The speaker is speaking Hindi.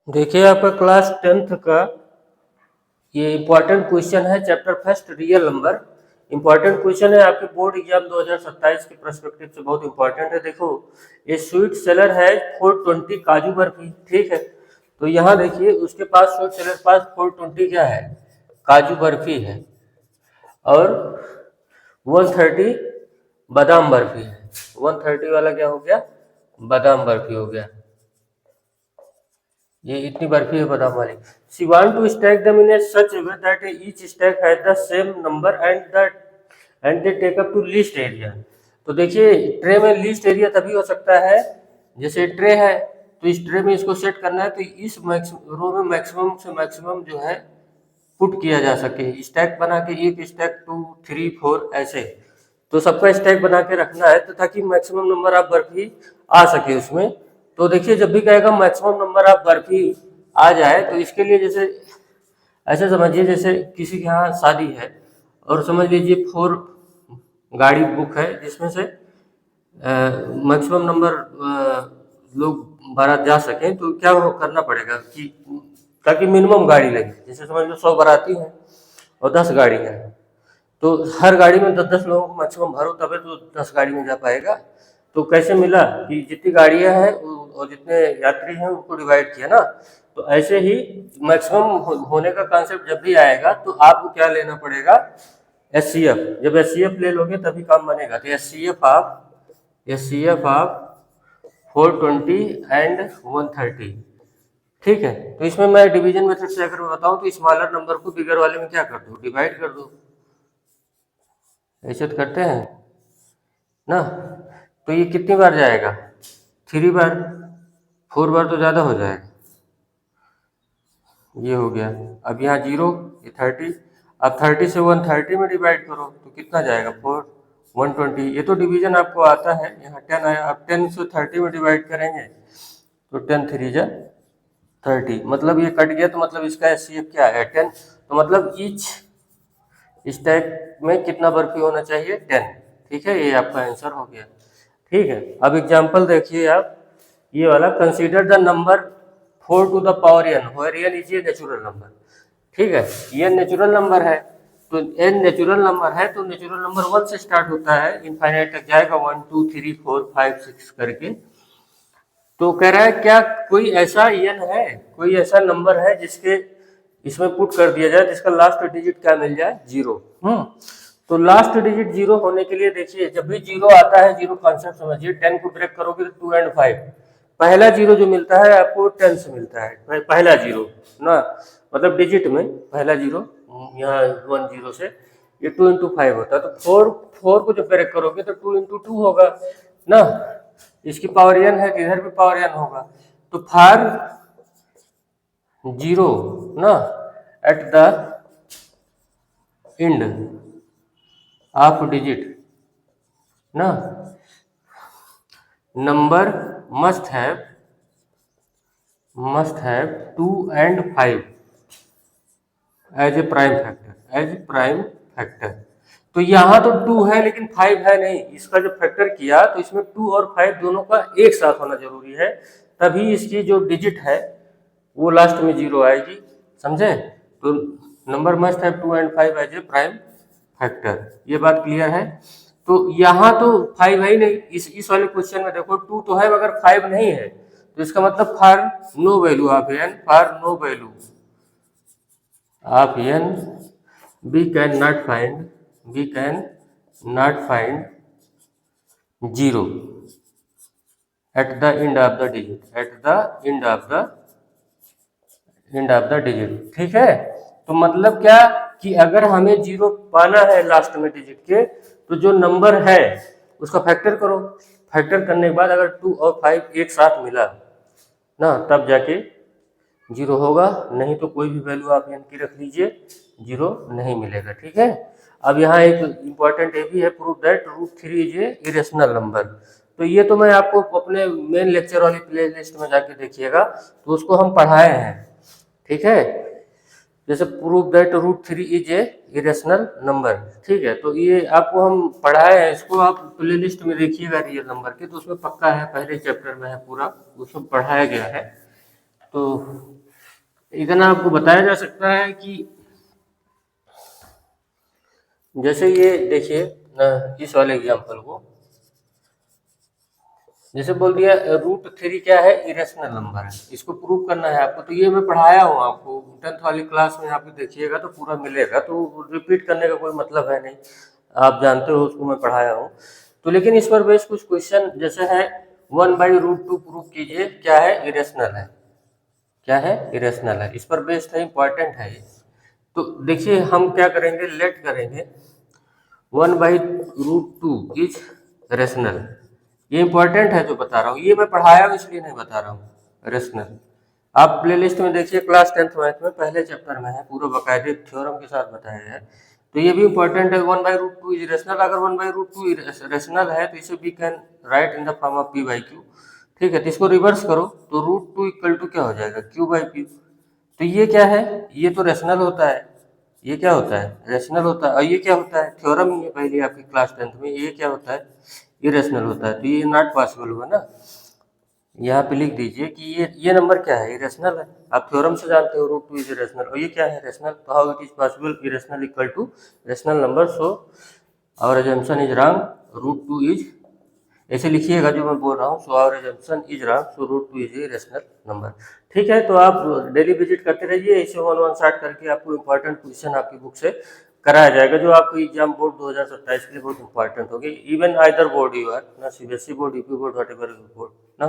देखिए आपका क्लास 10th का ये इम्पोर्टेंट क्वेश्चन है chapter first real number. Important question है आपके बोर्ड एग्जाम 2027 के पर्सपेक्टिव से बहुत इम्पोर्टेंट है। देखो ये स्वीट सेलर है 420 काजू बर्फी, ठीक है। तो यहाँ देखिए उसके पास स्वीट सेलर पास 420 क्या है, काजू बर्फी है, और 130 बादाम बर्फी है। 130 वाला क्या हो गया, बादाम बर्फी हो गया। ये इतनी बर्फी है बादाम वाली। She want to stack them in such way that each stack has the same number and they take up to least area. तो देखिए ट्रे में लीस्ट एरिया तभी हो सकता है, जैसे ट्रे है तो इस ट्रे में इसको सेट करना है तो इस रो में मैक्सिमम से मैक्सिमम जो है पुट किया जा सके। स्टैक बना के एक स्टैक 2 3 4 ऐसे, तो सबका स्टैक बना के रखना है तो ताकि मैक्सिमम नंबर ऑफ बर्फी आ सके उसमें। तो देखिए जब भी कहेगा मैक्सिमम नंबर ऑफ बर्फी आ जाए तो इसके लिए जैसे ऐसे समझिए जैसे किसी के यहाँ शादी है और समझ लीजिए 4 गाड़ी बुक है जिसमें से मैक्सिमम नंबर लोग बारात जा सकें, तो क्या करना पड़ेगा कि ताकि मिनिमम गाड़ी लगे। जैसे समझ लो 100 बाराती हैं और 10 गाड़ी हैं, तो हर गाड़ी में 10-10 लोगों को मैक्सिमम भरो तबे तो 10 गाड़ी में जा पाएगा। तो कैसे मिला कि जितनी गाड़ियां हैं और जितने यात्री हैं उनको डिवाइड किया ना। तो ऐसे ही मैक्सिमम होने का कॉन्सेप्ट जब भी आएगा तो आपको क्या लेना पड़ेगा, एचसीएफ। जब एचसीएफ ले लोगे तभी काम बनेगा। तो एचसीएफ ऑफ 420 एंड 130, ठीक है। तो इसमें मैं डिवीजन मेथड से अगर बताऊं तो स्मॉलर नंबर को बिगर वाले में क्या कर दो, डिवाइड कर दो। ऐसे तो करते हैं ना। तो ये कितनी बार जाएगा, 3 बार। 4 बार तो ज़्यादा हो जाएगा। ये हो गया। अब यहाँ 0, ये 30। अब 30 से 130 में डिवाइड करो तो कितना जाएगा, 4 120। ये तो डिवीजन आपको आता है। यहाँ 10 आया, अब 10 से 30 में डिवाइड करेंगे तो 10 3 जा 30, मतलब ये कट गया। तो मतलब इसका एचसीएफ क्या है, 10। तो मतलब ईच स्टैक में कितना बर्फी होना चाहिए, 10, ठीक है। ये आपका आंसर हो गया, ठीक है। अब एग्जाम्पल देखिए आप, ये वाला consider the number 4 to the power n where n is a natural number, ठीक है। ये नेचुरल नंबर है तो n नेचुरल नंबर है तो नेचुरल नंबर 1 से स्टार्ट होता है, इनफाइनाइट तक जाएगा 1 2 3 4 5 6 करके। तो कह रहा है क्या कोई ऐसा n है, कोई ऐसा नंबर है जिसके इसमें पुट कर दिया जाए जिसका लास्ट डिजिट क्या मिल जाए, 0। तो लास्ट डिजिट 0 होने के लिए देखिए जब भी 0 आता है, 0 कॉन्सेप्ट समझिए, 10 को ब्रेक करोगे तो 2 एंड 5, पहला 0 जो मिलता है आपको 10 से मिलता है, पहला 0 ना, मतलब डिजिट में पहला 0, यहाँ 1 0 से ये 2 इंटू 5 होता है। तो 4 को जब ब्रेक करोगे तो 2 इंटू 2 होगा ना, इसकी पावर n है, इधर भी पावर n होगा। तो फार 0 ना at the end of digit ना, number must have 2 and 5 as a prime factor. तो यहाँ तो 2 है लेकिन 5 है नहीं, इसका जब फैक्टर किया तो इसमें 2 और 5 दोनों का एक साथ होना जरूरी है, तभी इसकी जो डिजिट है वो लास्ट में 0 आएगी, समझे। तो number must have 2 and 5 as a prime factor, ये बात क्लियर है। तो यहाँ तो 5 है ही नहीं, इस वाले क्वेश्चन में देखो 2 तो है मगर 5 नहीं है, तो इसका मतलब for no value of n, for no value of n we cannot find 0 at the end of the digit, ठीक है। तो मतलब क्या कि अगर हमें 0 पाना है लास्ट में डिजिट के, तो जो नंबर है उसका फैक्टर करो, फैक्टर करने के बाद अगर 2 और 5 एक साथ मिला ना तब जाके 0 होगा, नहीं तो कोई भी वैल्यू आप n की रख लीजिए 0 नहीं मिलेगा, ठीक है। अब यहाँ एक इम्पॉर्टेंट ये भी है, prove that √3 is a irrational number. तो ये तो मैं आपको अपने मेन लेक्चर वाली प्ले लिस्ट में जाके देखिएगा, तो उसको हम पढ़ाए हैं, ठीक है। जैसे prove that √3 is a irrational number, ठीक है। तो ये आपको हम पढ़ाए हैं, इसको आप प्ले लिस्ट में देखिएगा रियल नंबर के, तो उसमें पक्का है, पहले चैप्टर में है पूरा, उसमें पढ़ाया गया है। तो इतना आपको बताया जा सकता है कि जैसे ये देखिए इस वाले एग्जाम्पल को, जैसे बोल दिया √3 क्या है, इरेशनल नंबर है, इसको प्रूव करना है आपको। तो ये मैं पढ़ाया हूँ आपको 10th वाली क्लास में, आप देखिएगा तो पूरा मिलेगा, तो रिपीट करने का कोई मतलब है नहीं, आप जानते हो उसको मैं पढ़ाया हूँ। तो लेकिन इस पर बेस कुछ क्वेश्चन जैसे है 1/√2 प्रूव कीजिए, क्या है, इरेशनल है, क्या है, इरेशनल है, इस पर बेस्ड है, इंपॉर्टेंट है ये। तो देखिए हम क्या करेंगे, लेट करेंगे 1/√2 इज रेशनल। ये इंपॉर्टेंट है जो बता रहा हूँ, ये मैं पढ़ाया हूँ इसलिए नहीं बता रहा हूँ। रेशनल आप प्लेलिस्ट में देखिए, क्लास 10th मैथ में पहले चैप्टर में है, पूरा बाकायदे थ्योरम के साथ बताया है। तो ये भी इंपॉर्टेंट है, 1/√2 इज रेशनल। अगर 1/√2 रेशनल है तो इसे we can write in the form of p/q। ठीक है, तो इसको रिवर्स करो तो √2 इक्वल टू क्या हो जाएगा, q/p। तो ये क्या है, ये तो रेशनल होता है, ये क्या होता है, रेशनल होता है। और ये क्या होता है, थ्योरम ही है पहले आपकी क्लास 10th में, ये क्या होता है, इरेशनल होता है। तो ये नॉट पॉसिबल हुआ ना, यहाँ पे लिख दीजिए कि ये नंबर क्या है, इरेशनल है। आप थ्योरम से जानते हो √2 इज इरेशनल, और ये क्या है, रेशनल। तो how it is possible irrational equal to rational number, so our assumption is wrong, √2 is, ऐसे लिखिएगा जो मैं बोल रहा हूँ, so our assumption is wrong, so √2 is a rational number. ठीक है, तो आप डेली विजिट करते रहिए, ऐसे 1 शॉर्ट करके आपको इंपॉर्टेंट क्वेश्चन आपकी बुक से कराया जाएगा, जो आपको एग्जाम बोर्ड 2027 के लिए बहुत इंपॉर्टेंट होगी। Even either board you are ना, CBSE board, UP board, whatever board ना।